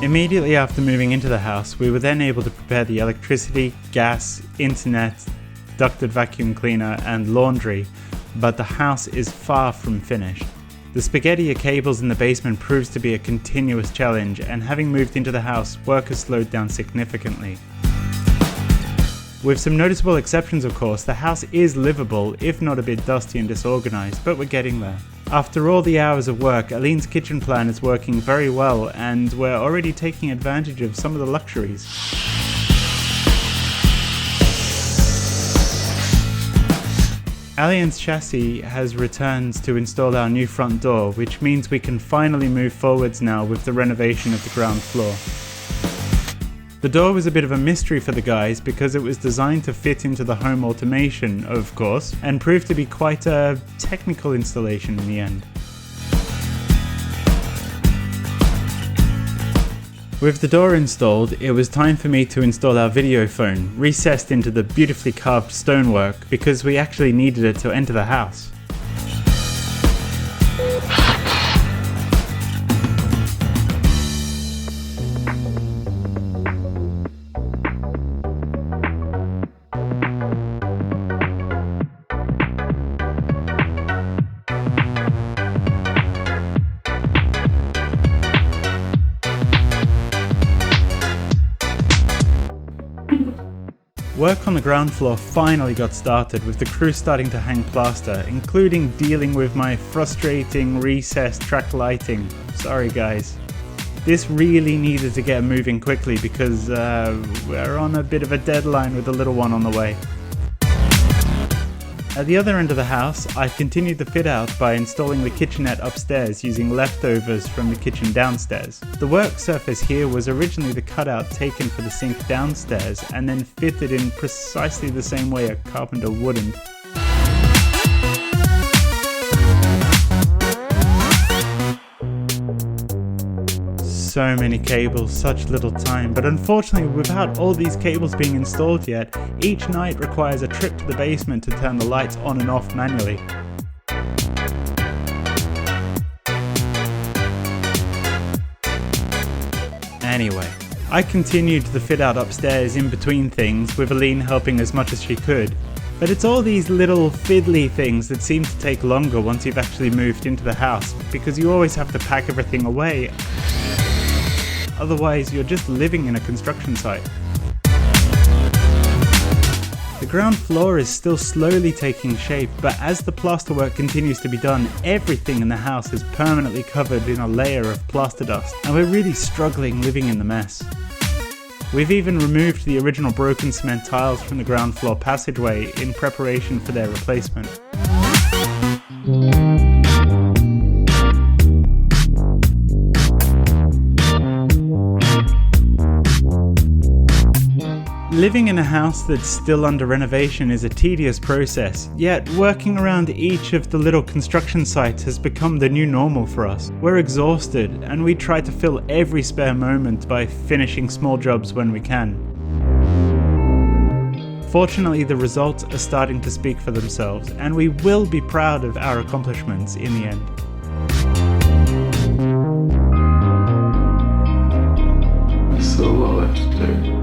Immediately after moving into the house, we were then able to prepare the electricity, gas, internet, ducted vacuum cleaner and laundry, but the house is far from finished. The spaghetti of cables in the basement proves to be a continuous challenge, and having moved into the house, work has slowed down significantly. With some noticeable exceptions of course, the house is livable, if not a bit dusty and disorganized, but we're getting there. After all the hours of work, Aline's kitchen plan is working very well, and we're already taking advantage of some of the luxuries. Aline's chassis has returned to install our new front door, which means we can finally move forwards now with the renovation of the ground floor. The door was a bit of a mystery for the guys because it was designed to fit into the home automation, of course, and proved to be quite a technical installation in the end. With the door installed, it was time for me to install our video phone, recessed into the beautifully carved stonework because we actually needed it to enter the house. Work on the ground floor finally got started with the crew starting to hang plaster, including dealing with my frustrating recessed track lighting. Sorry guys. This really needed to get moving quickly because we're on a bit of a deadline with the little one on the way. At the other end of the house, I continued the fit out by installing the kitchenette upstairs using leftovers from the kitchen downstairs. The work surface here was originally the cutout taken for the sink downstairs and then fitted in precisely the same way a carpenter wouldn't. So many cables, such little time, but unfortunately without all these cables being installed yet, each night requires a trip to the basement to turn the lights on and off manually. Anyway, I continued the fit out upstairs in between things, with Aline helping as much as she could. But it's all these little fiddly things that seem to take longer once you've actually moved into the house, because you always have to pack everything away. Otherwise, you're just living in a construction site. The ground floor is still slowly taking shape, but as the plasterwork continues to be done, everything in the house is permanently covered in a layer of plaster dust, and we're really struggling living in the mess. We've even removed the original broken cement tiles from the ground floor passageway in preparation for their replacement. Living in a house that's still under renovation is a tedious process, yet working around each of the little construction sites has become the new normal for us. We're exhausted, and we try to fill every spare moment by finishing small jobs when we can. Fortunately, the results are starting to speak for themselves, and we will be proud of our accomplishments in the end. There's still a lot left to do.